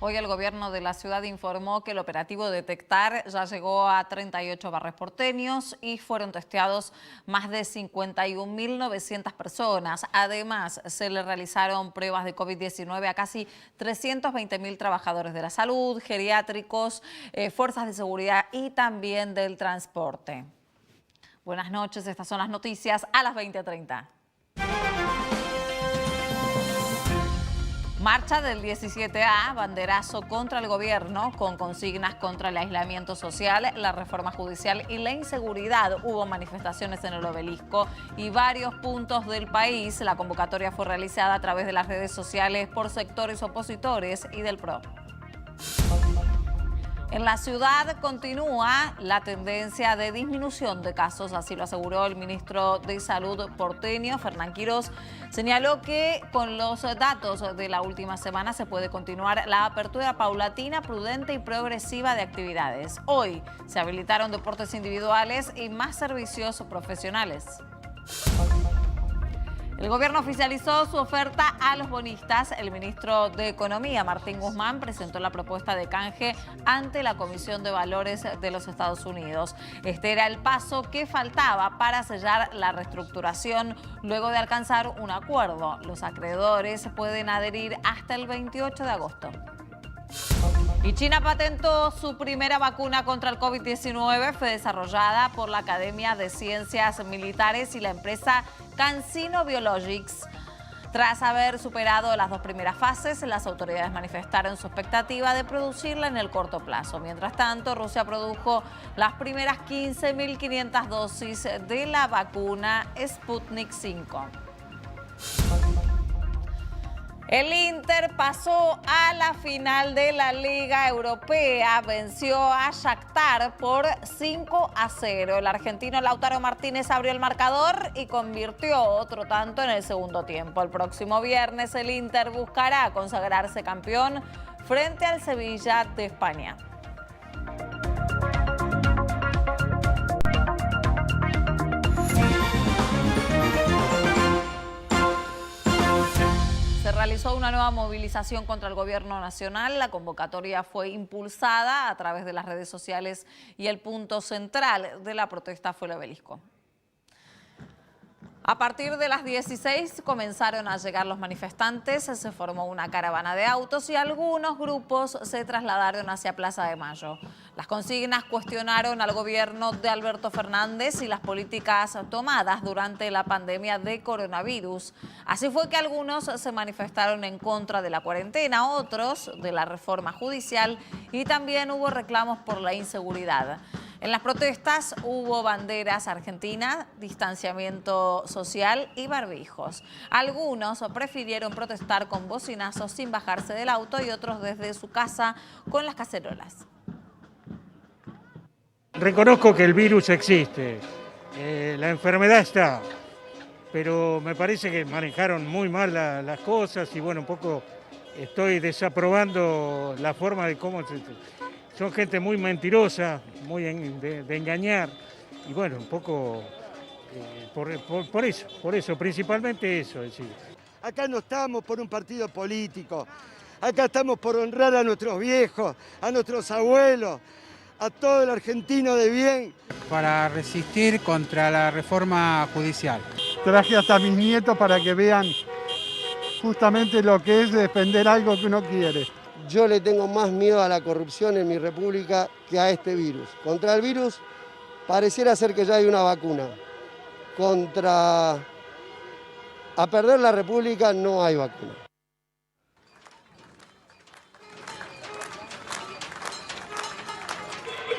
Hoy el gobierno de la ciudad informó que el operativo Detectar ya llegó a 38 barrios porteños y fueron testeados más de 51.900 personas. Además, se le realizaron pruebas de COVID-19 a casi 320.000 trabajadores de la salud, geriátricos, fuerzas de seguridad y también del transporte. Buenas noches, estas son las noticias a las 20:30. Marcha del 17A, banderazo contra el gobierno, con consignas contra el aislamiento social, la reforma judicial y la inseguridad. Hubo manifestaciones en el Obelisco y varios puntos del país. La convocatoria fue realizada a través de las redes sociales por sectores opositores y del PRO. En la ciudad continúa la tendencia de disminución de casos, así lo aseguró el ministro de Salud porteño, Fernán Quirós. Señaló que con los datos de la última semana se puede continuar la apertura paulatina, prudente y progresiva de actividades. Hoy se habilitaron deportes individuales y más servicios profesionales. El gobierno oficializó su oferta a los bonistas. El ministro de Economía, Martín Guzmán, presentó la propuesta de canje ante la Comisión de Valores de los Estados Unidos. Este era el paso que faltaba para sellar la reestructuración luego de alcanzar un acuerdo. Los acreedores pueden adherir hasta el 28 de agosto. Y China patentó su primera vacuna contra el COVID-19. Fue desarrollada por la Academia de Ciencias Militares y la empresa CanSino Biologics. Tras haber superado las 2 primeras fases, las autoridades manifestaron su expectativa de producirla en el corto plazo. Mientras tanto, Rusia produjo las primeras 15.500 dosis de la vacuna Sputnik V. El Inter pasó a la final de la Liga Europea, venció a Shakhtar por 5-0. El argentino Lautaro Martínez abrió el marcador y convirtió otro tanto en el segundo tiempo. El próximo viernes el Inter buscará consagrarse campeón frente al Sevilla de España. Se realizó una nueva movilización contra el gobierno nacional. La convocatoria fue impulsada a través de las redes sociales y el punto central de la protesta fue el Obelisco. A partir de las 16 comenzaron a llegar los manifestantes, se formó una caravana de autos y algunos grupos se trasladaron hacia Plaza de Mayo. Las consignas cuestionaron al gobierno de Alberto Fernández y las políticas tomadas durante la pandemia de coronavirus. Así fue que algunos se manifestaron en contra de la cuarentena, otros de la reforma judicial y también hubo reclamos por la inseguridad. En las protestas hubo banderas argentinas, distanciamiento social y barbijos. Algunos prefirieron protestar con bocinazos sin bajarse del auto y otros desde su casa con las cacerolas. Reconozco que el virus existe, la enfermedad está, pero me parece que manejaron muy mal las cosas y bueno, un poco estoy desaprobando la forma de cómo son gente muy mentirosa, muy de engañar y bueno, un poco por eso, principalmente eso. Es decir. Acá no estamos por un partido político, acá estamos por honrar a nuestros viejos, a nuestros abuelos, a todo el argentino de bien. Para resistir contra la reforma judicial. Traje hasta mis nietos para que vean justamente lo que es defender algo que uno quiere. Yo le tengo más miedo a la corrupción en mi república que a este virus. Contra el virus pareciera ser que ya hay una vacuna. A perder la república no hay vacuna.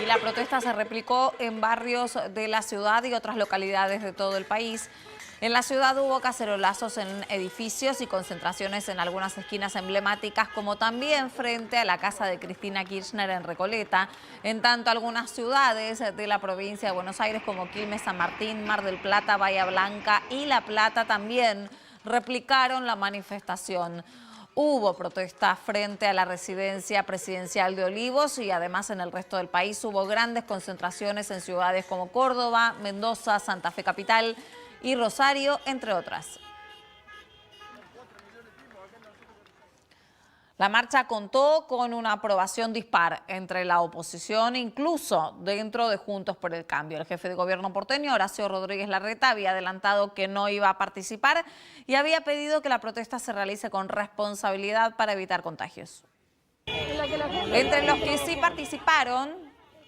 Y la protesta se replicó en barrios de la ciudad y otras localidades de todo el país. En la ciudad hubo cacerolazos en edificios y concentraciones en algunas esquinas emblemáticas, como también frente a la casa de Cristina Kirchner en Recoleta. En tanto, algunas ciudades de la provincia de Buenos Aires, como Quilmes, San Martín, Mar del Plata, Bahía Blanca y La Plata, también replicaron la manifestación. Hubo protestas frente a la residencia presidencial de Olivos y además en el resto del país hubo grandes concentraciones en ciudades como Córdoba, Mendoza, Santa Fe Capital y Rosario, entre otras. La marcha contó con una aprobación dispar entre la oposición, incluso dentro de Juntos por el Cambio. El jefe de gobierno porteño, Horacio Rodríguez Larreta, había adelantado que no iba a participar y había pedido que la protesta se realice con responsabilidad para evitar contagios. Entre los que sí participaron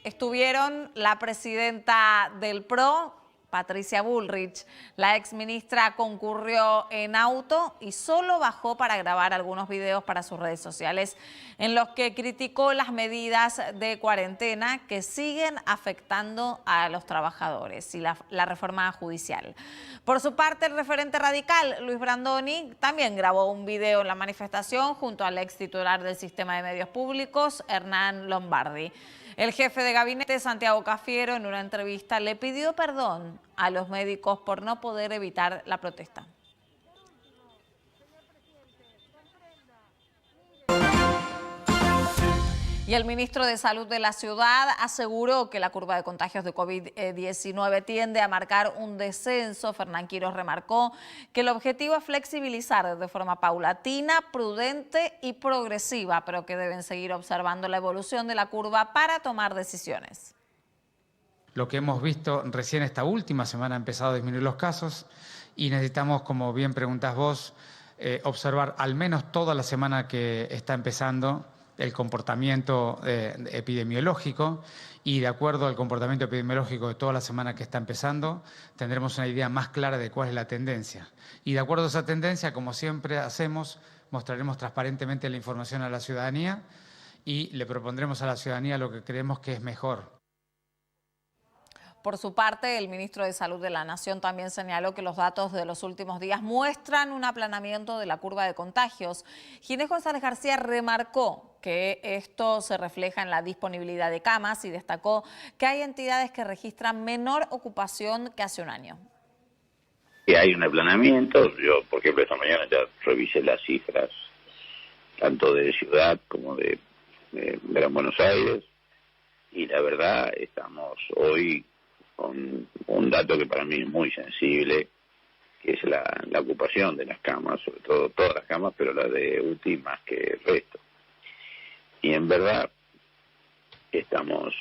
estuvieron la presidenta del PRO, Patricia Bullrich. La exministra concurrió en auto y solo bajó para grabar algunos videos para sus redes sociales en los que criticó las medidas de cuarentena que siguen afectando a los trabajadores y la reforma judicial. Por su parte, el referente radical, Luis Brandoni, también grabó un video en la manifestación junto al ex titular del Sistema de Medios Públicos, Hernán Lombardi. El jefe de gabinete, Santiago Cafiero, en una entrevista le pidió perdón a los médicos por no poder evitar la protesta. Y el ministro de Salud de la ciudad aseguró que la curva de contagios de COVID-19 tiende a marcar un descenso. Fernán Quiroz remarcó que el objetivo es flexibilizar de forma paulatina, prudente y progresiva, pero que deben seguir observando la evolución de la curva para tomar decisiones. Lo que hemos visto recién esta última semana ha empezado a disminuir los casos y necesitamos, como bien preguntás vos, observar al menos toda la semana que está empezando el comportamiento epidemiológico y de acuerdo al comportamiento epidemiológico de toda la semana que está empezando, tendremos una idea más clara de cuál es la tendencia. Y de acuerdo a esa tendencia, como siempre hacemos, mostraremos transparentemente la información a la ciudadanía y le propondremos a la ciudadanía lo que creemos que es mejor. Por su parte, el ministro de Salud de la Nación también señaló que los datos de los últimos días muestran un aplanamiento de la curva de contagios. Ginés González García remarcó que esto se refleja en la disponibilidad de camas y destacó que hay entidades que registran menor ocupación que hace un año. Que hay un aplanamiento. Yo, por ejemplo, esta mañana ya revisé las cifras tanto de ciudad como de Gran Buenos Aires y la verdad estamos hoy con un dato que para mí es muy sensible, que es la ocupación de las camas, sobre todo todas las camas, pero la de UTI más que el resto. Y en verdad estamos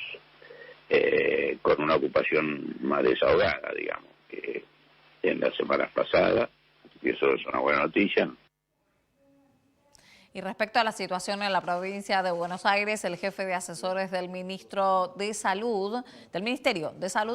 con una ocupación más desahogada, digamos, que en las semanas pasadas, y eso es una buena noticia. Y respecto a la situación en la provincia de Buenos Aires, el jefe de asesores del Ministerio de Salud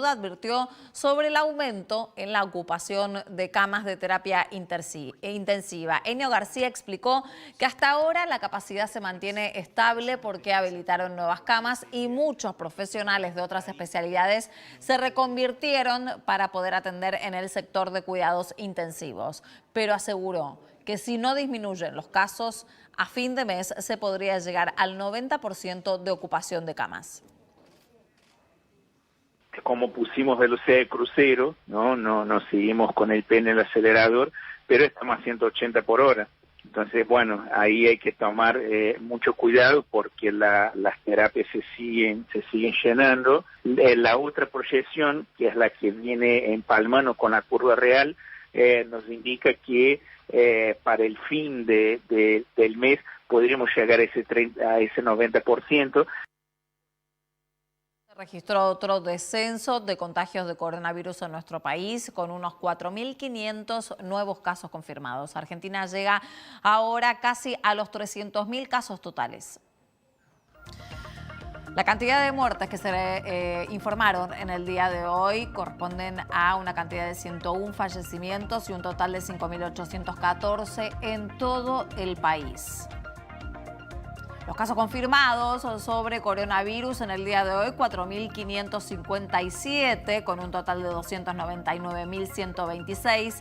advirtió sobre el aumento en la ocupación de camas de terapia intensiva. Enio García explicó que hasta ahora la capacidad se mantiene estable porque habilitaron nuevas camas y muchos profesionales de otras especialidades se reconvirtieron para poder atender en el sector de cuidados intensivos. Pero aseguró que si no disminuyen los casos, a fin de mes se podría llegar al 90% de ocupación de camas. Como pusimos velocidad de crucero, no seguimos con el pie en el acelerador, pero estamos a 180 por hora. Entonces, bueno, ahí hay que tomar mucho cuidado porque las terapias se siguen llenando. La otra proyección, que es la que viene empalmando con la curva real, nos indica que para el fin del mes podríamos llegar a ese 90%. Se registró otro descenso de contagios de coronavirus en nuestro país, con unos 4.500 nuevos casos confirmados. Argentina llega ahora casi a los 300.000 casos totales. La cantidad de muertes que se informaron en el día de hoy corresponden a una cantidad de 101 fallecimientos y un total de 5.814 en todo el país. Los casos confirmados sobre coronavirus en el día de hoy, 4.557, con un total de 299.126.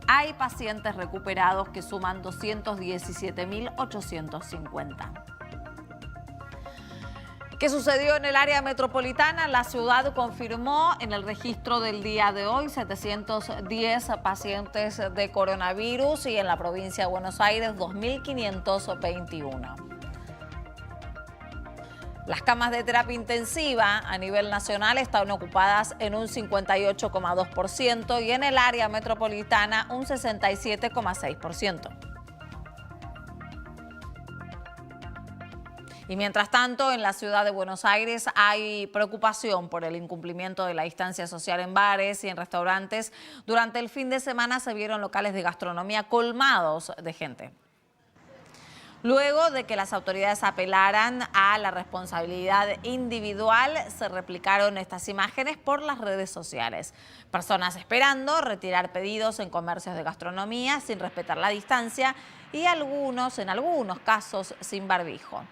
Hay pacientes recuperados que suman 217.850. ¿Qué sucedió en el área metropolitana? La ciudad confirmó en el registro del día de hoy 710 pacientes de coronavirus y en la provincia de Buenos Aires 2.521. Las camas de terapia intensiva a nivel nacional están ocupadas en un 58,2% y en el área metropolitana un 67,6%. Y mientras tanto, en la ciudad de Buenos Aires hay preocupación por el incumplimiento de la distancia social en bares y en restaurantes. Durante el fin de semana se vieron locales de gastronomía colmados de gente. Luego de que las autoridades apelaran a la responsabilidad individual, se replicaron estas imágenes por las redes sociales. Personas esperando retirar pedidos en comercios de gastronomía sin respetar la distancia y en algunos casos, sin barbijo.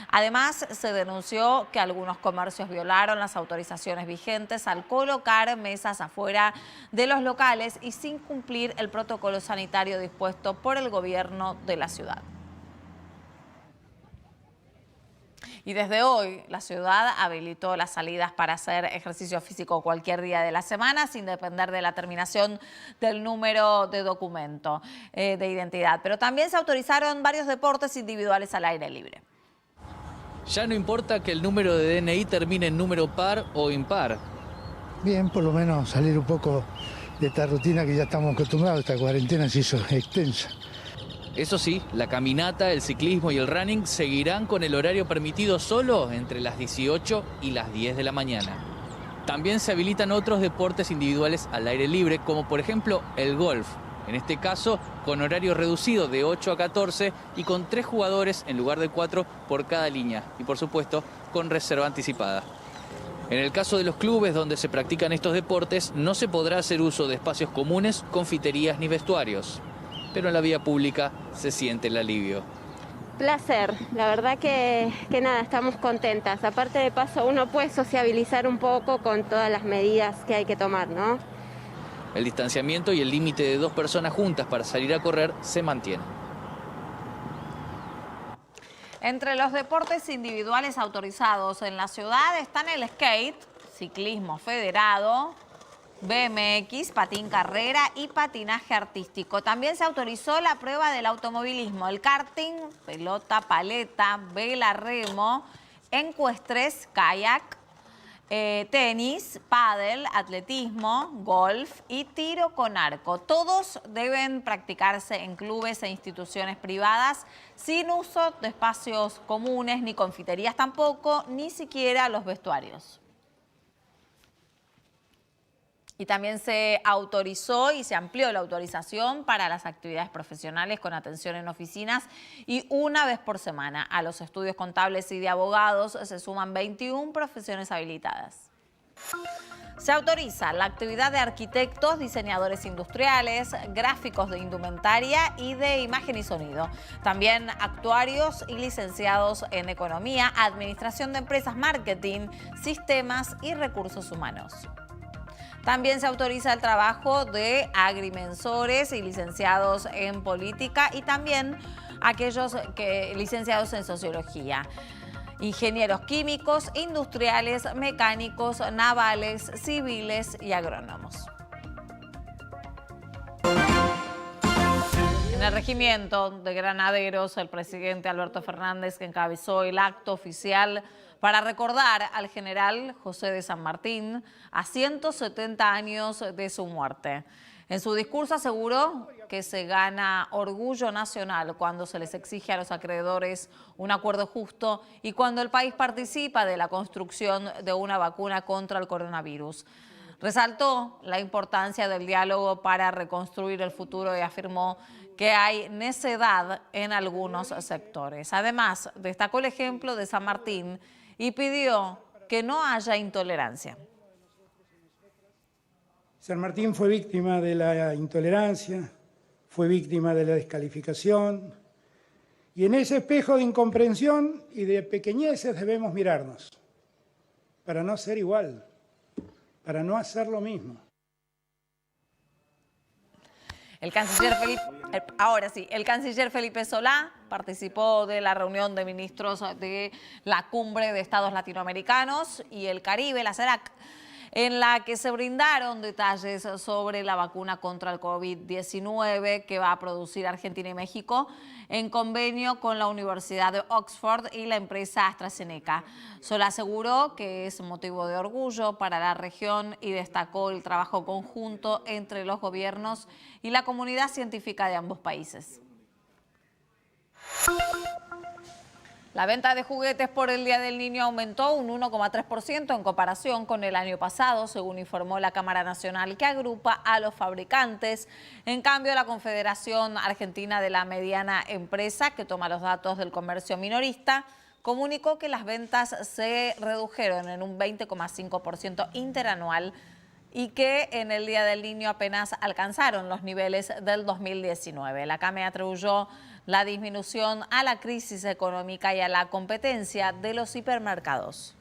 Además, se denunció que algunos comercios violaron las autorizaciones vigentes al colocar mesas afuera de los locales y sin cumplir el protocolo sanitario dispuesto por el gobierno de la ciudad. Y desde hoy la ciudad habilitó las salidas para hacer ejercicio físico cualquier día de la semana sin depender de la terminación del número de documento de identidad. Pero también se autorizaron varios deportes individuales al aire libre. Ya no importa que el número de DNI termine en número par o impar. Bien, por lo menos salir un poco de esta rutina que ya estamos acostumbrados. Esta cuarentena se hizo extensa. Eso sí, la caminata, el ciclismo y el running seguirán con el horario permitido solo entre las 18 y las 10 de la mañana. También se habilitan otros deportes individuales al aire libre, como por ejemplo el golf. En este caso, con horario reducido de 8 a 14 y con 3 jugadores en lugar de 4 por cada línea. Y por supuesto, con reserva anticipada. En el caso de los clubes donde se practican estos deportes, no se podrá hacer uso de espacios comunes, confiterías ni vestuarios. Pero en la vía pública se siente el alivio. Placer, la verdad que nada, estamos contentas. Aparte de paso, uno puede sociabilizar un poco con todas las medidas que hay que tomar, ¿no? El distanciamiento y el límite de 2 personas juntas para salir a correr se mantiene. Entre los deportes individuales autorizados en la ciudad están el skate, ciclismo federado, BMX, patín carrera y patinaje artístico. También se autorizó la prueba del automovilismo, el karting, pelota, paleta, vela, remo, encuestres, kayak, tenis, pádel, atletismo, golf y tiro con arco. Todos deben practicarse en clubes e instituciones privadas sin uso de espacios comunes, ni confiterías tampoco, ni siquiera los vestuarios. Y también se autorizó y se amplió la autorización para las actividades profesionales con atención en oficinas y una vez por semana. A los estudios contables y de abogados se suman 21 profesiones habilitadas. Se autoriza la actividad de arquitectos, diseñadores industriales, gráficos de indumentaria y de imagen y sonido. También actuarios y licenciados en economía, administración de empresas, marketing, sistemas y recursos humanos. También se autoriza el trabajo de agrimensores y licenciados en política y también aquellos licenciados en sociología. Ingenieros químicos, industriales, mecánicos, navales, civiles y agrónomos. En el regimiento de granaderos, el presidente Alberto Fernández encabezó el acto oficial para recordar al general José de San Martín a 170 años de su muerte. En su discurso aseguró que se gana orgullo nacional cuando se les exige a los acreedores un acuerdo justo y cuando el país participa de la construcción de una vacuna contra el coronavirus. Resaltó la importancia del diálogo para reconstruir el futuro y afirmó que hay necedad en algunos sectores. Además, destacó el ejemplo de San Martín y pidió que no haya intolerancia. San Martín fue víctima de la intolerancia, fue víctima de la descalificación Y en ese espejo de incomprensión y de pequeñeces debemos mirarnos, para no ser igual, para no hacer lo mismo. El canciller Felipe Solá participó de la reunión de ministros de la Cumbre de Estados Latinoamericanos y el Caribe, la CELAC, en la que se brindaron detalles sobre la vacuna contra el COVID-19 que va a producir Argentina y México en convenio con la Universidad de Oxford y la empresa AstraZeneca. Solá aseguró que es motivo de orgullo para la región y destacó el trabajo conjunto entre los gobiernos y la comunidad científica de ambos países. La venta de juguetes por el Día del Niño aumentó un 1,3% en comparación con el año pasado, según informó la Cámara Nacional que agrupa a los fabricantes. En cambio, la Confederación Argentina de la Mediana Empresa, que toma los datos del comercio minorista, comunicó que las ventas se redujeron en un 20,5% interanual y que en el Día del Niño apenas alcanzaron los niveles del 2019. La CAME atribuyó la disminución a la crisis económica y a la competencia de los hipermercados.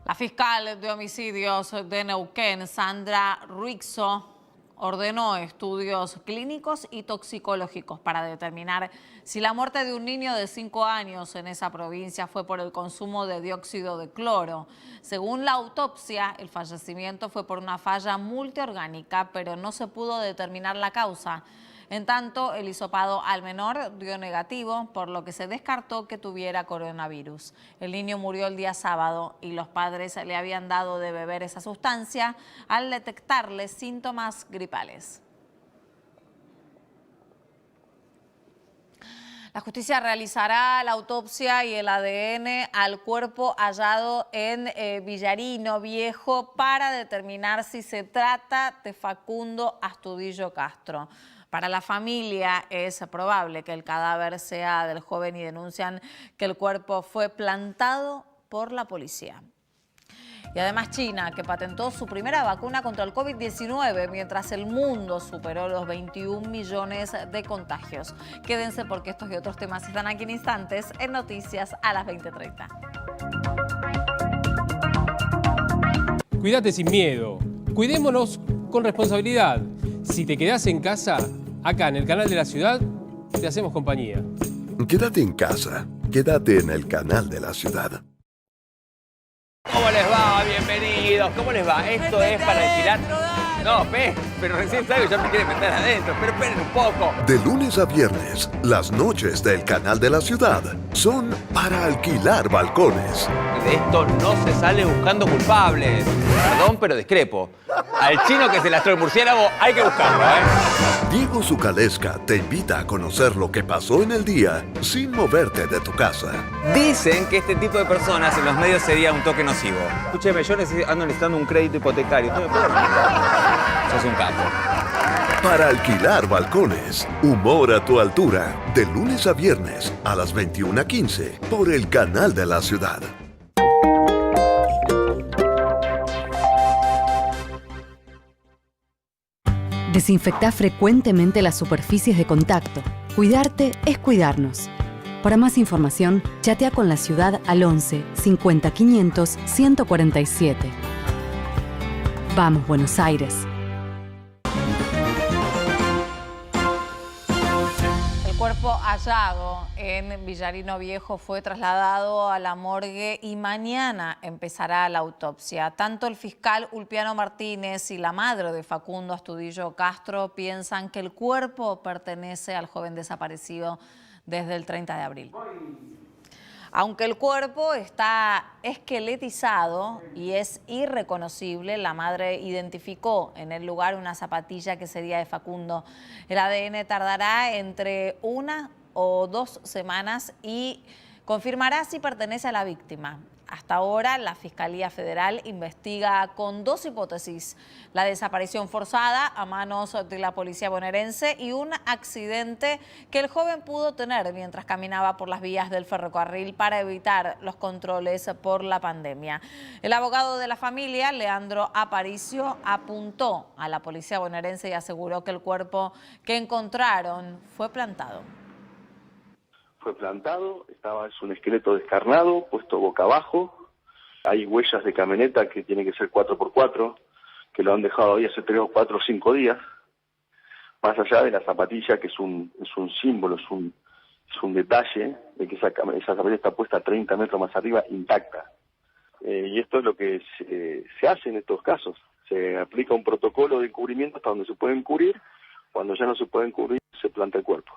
La fiscal de homicidios de Neuquén, Sandra Ruixo, ordenó estudios clínicos y toxicológicos para determinar si la muerte de un niño de 5 años en esa provincia fue por el consumo de dióxido de cloro. Según la autopsia, el fallecimiento fue por una falla multiorgánica, pero no se pudo determinar la causa. En tanto, el hisopado al menor dio negativo, por lo que se descartó que tuviera coronavirus. El niño murió el día sábado y los padres le habían dado de beber esa sustancia al detectarle síntomas gripales. La justicia realizará la autopsia y el ADN al cuerpo hallado en Villarino Viejo para determinar si se trata de Facundo Astudillo Castro. Para la familia es probable que el cadáver sea del joven y denuncian que el cuerpo fue plantado por la policía. Y además China, que patentó su primera vacuna contra el COVID-19 mientras el mundo superó los 21 millones de contagios. Quédense porque estos y otros temas están aquí en instantes en Noticias a las 20:30. Cuídate sin miedo. Cuidémonos con responsabilidad. Si te quedás en casa, acá en el Canal de la Ciudad, te hacemos compañía. Quédate en casa. Quédate en el Canal de la Ciudad. ¿Cómo les va? Bienvenidos. ¿Cómo les va? Esto es para alquilar. No, pero recién salgo y ya me quieren meter adentro. Pero esperen un poco. De lunes a viernes, las noches del Canal de la Ciudad son para alquilar balcones. De esto no se sale buscando culpables. Perdón, pero discrepo. Al chino que se lastró el murciélago hay que buscarlo, ¿eh? Diego Zucalesca te invita a conocer lo que pasó en el día sin moverte de tu casa. Dicen que este tipo de personas en los medios sería un toque nocivo. Escúcheme, yo ando necesitando un crédito hipotecario. ¿Usted me puede prestar? Sos un capo. Para alquilar balcones, humor a tu altura. De lunes a viernes a las 21:15 por el Canal de la Ciudad. Desinfectá frecuentemente las superficies de contacto. Cuidarte es cuidarnos. Para más información, chatea con la ciudad al 11 50 500 147. Vamos, Buenos Aires. El cuerpo hallado en Villarino Viejo fue trasladado a la morgue y mañana empezará la autopsia. Tanto el fiscal Ulpiano Martínez y la madre de Facundo Astudillo Castro piensan que el cuerpo pertenece al joven desaparecido desde el 30 de abril. Aunque el cuerpo está esqueletizado y es irreconocible, la madre identificó en el lugar una zapatilla que sería de Facundo. El ADN tardará entre 1 o 2 semanas y confirmará si pertenece a la víctima. Hasta ahora, la Fiscalía Federal investiga con dos hipótesis: la desaparición forzada a manos de la policía bonaerense y un accidente que el joven pudo tener mientras caminaba por las vías del ferrocarril para evitar los controles por la pandemia. El abogado de la familia, Leandro Aparicio, apuntó a la policía bonaerense y aseguró que el cuerpo que encontraron fue plantado. Fue plantado, es un esqueleto descarnado, puesto boca abajo. Hay huellas de camioneta que tienen que ser 4x4, que lo han dejado ahí hace 3 o 4 o 5 días. Más allá de la zapatilla, que es un símbolo, es un detalle de que esa zapatilla está puesta 30 metros más arriba, intacta. Y esto es lo que se hace en estos casos. Se aplica un protocolo de encubrimiento hasta donde se pueden cubrir. Cuando ya no se pueden cubrir, se planta el cuerpo.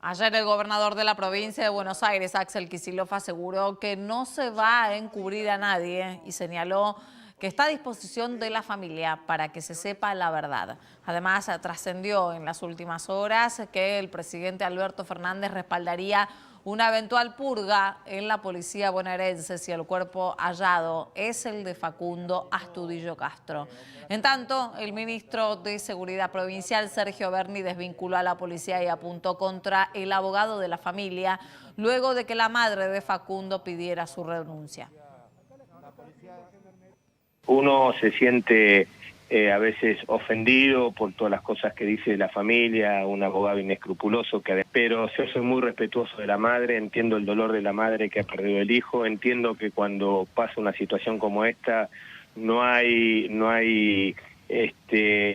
Ayer el gobernador de la provincia de Buenos Aires, Axel Kicillof, aseguró que no se va a encubrir a nadie y señaló que está a disposición de la familia para que se sepa la verdad. Además, trascendió en las últimas horas que el presidente Alberto Fernández respaldaría una eventual purga en la policía bonaerense si el cuerpo hallado es el de Facundo Astudillo Castro. En tanto, el ministro de Seguridad Provincial, Sergio Berni, desvinculó a la policía y apuntó contra el abogado de la familia luego de que la madre de Facundo pidiera su renuncia. Uno se siente a veces ofendido por todas las cosas que dice la familia, un abogado inescrupuloso, pero yo soy muy respetuoso de la madre, entiendo el dolor de la madre que ha perdido el hijo, entiendo que cuando pasa una situación como esta no hay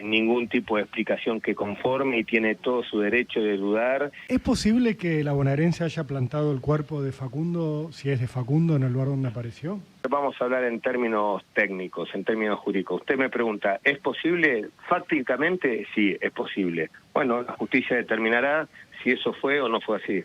ningún tipo de explicación que conforme y tiene todo su derecho de dudar. ¿Es posible que la bonaerense haya plantado el cuerpo de Facundo, si es de Facundo, en el lugar donde apareció? Vamos a hablar en términos técnicos, en términos jurídicos. Usted me pregunta, ¿es posible? Fácticamente, sí, es posible. Bueno, la justicia determinará si eso fue o no fue así.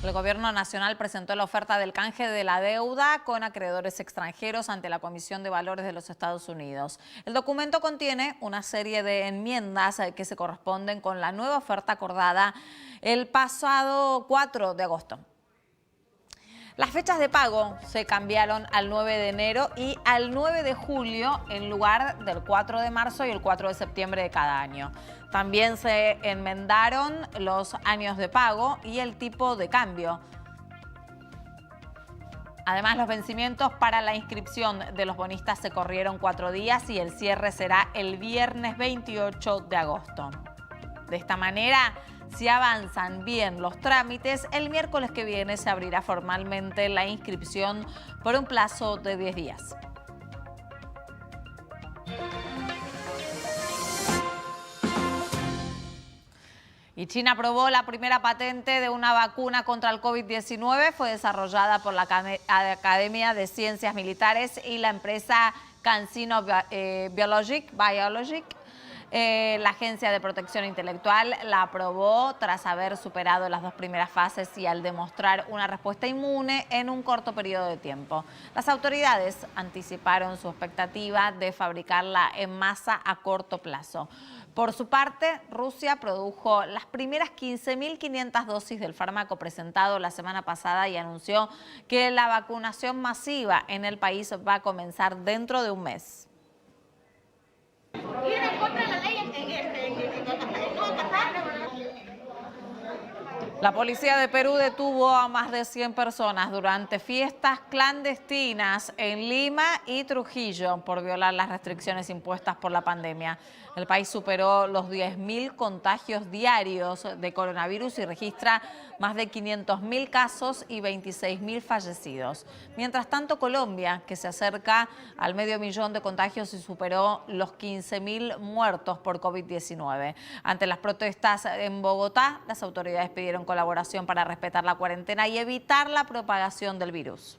El Gobierno Nacional presentó la oferta del canje de la deuda con acreedores extranjeros ante la Comisión de Valores de los Estados Unidos. El documento contiene una serie de enmiendas que se corresponden con la nueva oferta acordada el pasado 4 de agosto. Las fechas de pago se cambiaron al 9 de enero y al 9 de julio en lugar del 4 de marzo y el 4 de septiembre de cada año. También se enmendaron los años de pago y el tipo de cambio. Además, los vencimientos para la inscripción de los bonistas se corrieron 4 días y el cierre será el viernes 28 de agosto. De esta manera, si avanzan bien los trámites, el miércoles que viene se abrirá formalmente la inscripción por un plazo de 10 días. Y China aprobó la primera patente de una vacuna contra el COVID-19. Fue desarrollada por la Academia de Ciencias Militares y la empresa CanSino Biologic. La Agencia de Protección Intelectual la aprobó tras haber superado las 2 primeras fases y al demostrar una respuesta inmune en un corto periodo de tiempo. Las autoridades anticiparon su expectativa de fabricarla en masa a corto plazo. Por su parte, Rusia produjo las primeras 15.500 dosis del fármaco presentado la semana pasada y anunció que la vacunación masiva en el país va a comenzar dentro de un mes. La policía de Perú detuvo a más de 100 personas durante fiestas clandestinas en Lima y Trujillo por violar las restricciones impuestas por la pandemia. El país superó los 10.000 contagios diarios de coronavirus y registra más de 500.000 casos y 26.000 fallecidos. Mientras tanto, Colombia, que se acerca al 500.000 de contagios y superó los 15.000 muertos por COVID-19. Ante las protestas en Bogotá, las autoridades pidieron colaboración para respetar la cuarentena y evitar la propagación del virus.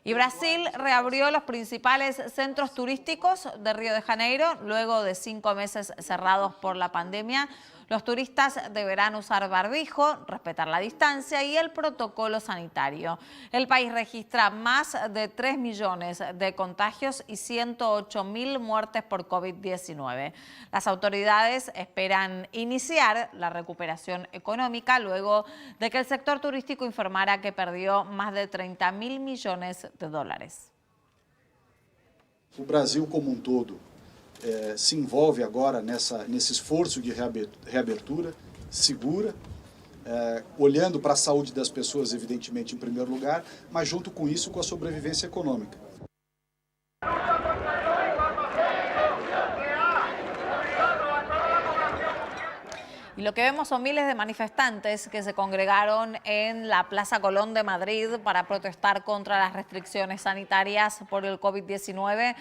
Y Brasil reabrió los principales centros turísticos de Río de Janeiro luego de 5 meses cerrados por la pandemia. Los turistas deberán usar barbijo, respetar la distancia y el protocolo sanitario. El país registra más de 3 millones de contagios y 108.000 muertes por COVID-19. Las autoridades esperan iniciar la recuperación económica luego de que el sector turístico informara que perdió más de 30.000 millones de dólares. O Brasil como todo se envolve agora nesse esforço de reabertura segura, olhando para a saúde das pessoas, evidentemente, em primeiro lugar, mas junto com isso, com a sobrevivência econômica. Y lo que vemos son miles de manifestantes que se congregaron en la Plaza Colón de Madrid para protestar contra las restricciones sanitarias por el COVID-19.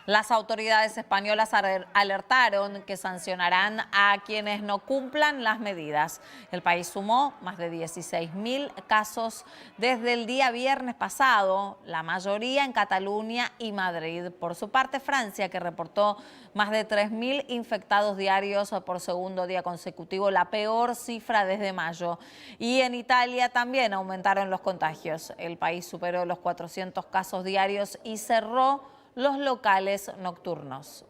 Las autoridades españolas alertaron que sancionarán a quienes no cumplan las medidas. El país sumó más de 16.000 casos desde el día viernes pasado, la mayoría en Cataluña y Madrid. Por su parte, Francia, que reportó más de 3.000 infectados diarios por segundo día consecutivo, la peor cifra desde mayo. Y en Italia también aumentaron los contagios. El país superó los 400 casos diarios y cerró los locales nocturnos.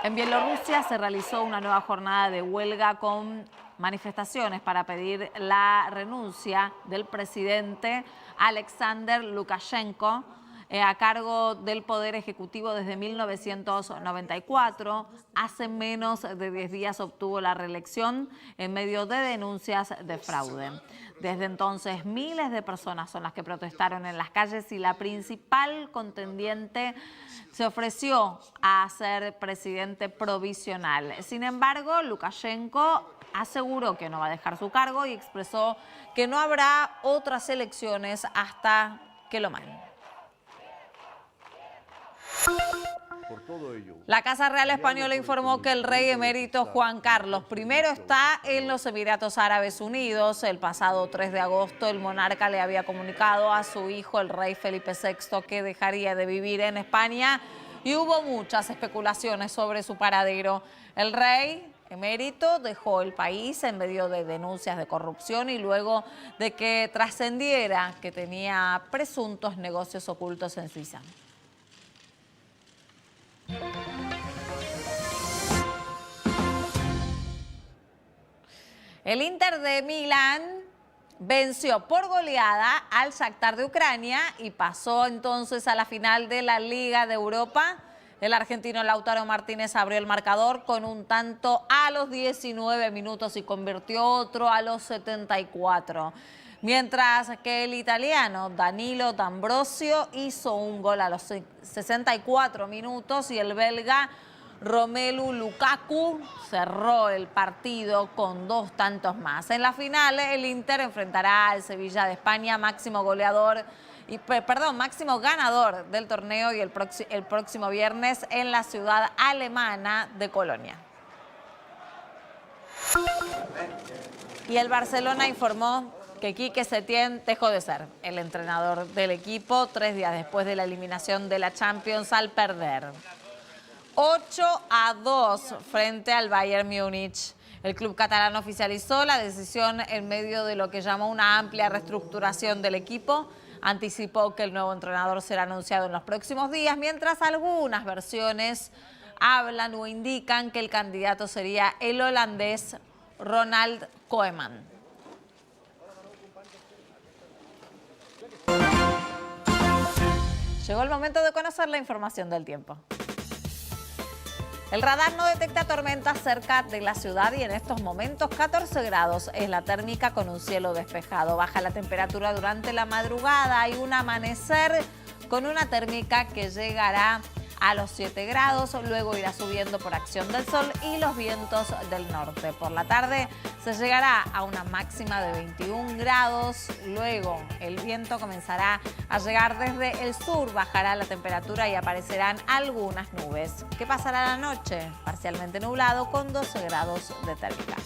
En Bielorrusia se realizó una nueva jornada de huelga con manifestaciones para pedir la renuncia del presidente Alexander Lukashenko, a cargo del Poder Ejecutivo desde 1994. Hace menos de 10 días obtuvo la reelección en medio de denuncias de fraude. Desde entonces, miles de personas son las que protestaron en las calles y la principal contendiente se ofreció a ser presidente provisional. Sin embargo, Lukashenko aseguró que no va a dejar su cargo y expresó que no habrá otras elecciones hasta que lo manden. La Casa Real Española informó que el rey emérito Juan Carlos I está en los Emiratos Árabes Unidos. El pasado 3 de agosto el monarca le había comunicado a su hijo, el rey Felipe VI, que dejaría de vivir en España y hubo muchas especulaciones sobre su paradero. El rey emérito dejó el país en medio de denuncias de corrupción y luego de que trascendiera que tenía presuntos negocios ocultos en Suiza. El Inter de Milán venció por goleada al Shakhtar de Ucrania y pasó entonces a la final de la Liga de Europa. El argentino Lautaro Martínez abrió el marcador con un tanto a los 19 minutos y convirtió otro a los 74. Mientras que el italiano Danilo D'Ambrosio hizo un gol a los 64 minutos y el belga Romelu Lukaku cerró el partido con 2 tantos más. En la final, el Inter enfrentará al Sevilla de España, máximo ganador del torneo, y el próximo viernes en la ciudad alemana de Colonia. Y el Barcelona informó que Quique Setién dejó de ser el entrenador del equipo 3 días después de la eliminación de la Champions al perder 8-2 frente al Bayern Múnich. El club catalán oficializó la decisión en medio de lo que llamó una amplia reestructuración del equipo. Anticipó que el nuevo entrenador será anunciado en los próximos días, mientras algunas versiones hablan o indican que el candidato sería el holandés Ronald Koeman. Llegó el momento de conocer la información del tiempo. El radar no detecta tormentas cerca de la ciudad y en estos momentos 14 grados es la térmica con un cielo despejado. Baja la temperatura durante la madrugada. Hay un amanecer con una térmica que llegará a los 7 grados, luego irá subiendo por acción del sol y los vientos del norte. Por la tarde se llegará a una máxima de 21 grados, luego el viento comenzará a llegar desde el sur, bajará la temperatura y aparecerán algunas nubes. ¿Qué pasará la noche? Parcialmente nublado con 12 grados de térmica.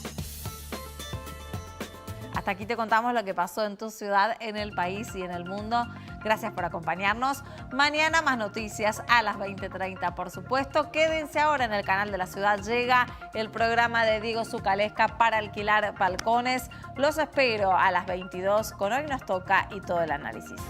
Hasta aquí te contamos lo que pasó en tu ciudad, en el país y en el mundo. Gracias por acompañarnos. Mañana más noticias a las 20:30, por supuesto. Quédense ahora en el canal de la ciudad. Llega el programa de Diego Zucalesca para alquilar balcones. Los espero a las 22 con Hoy Nos Toca y todo el análisis.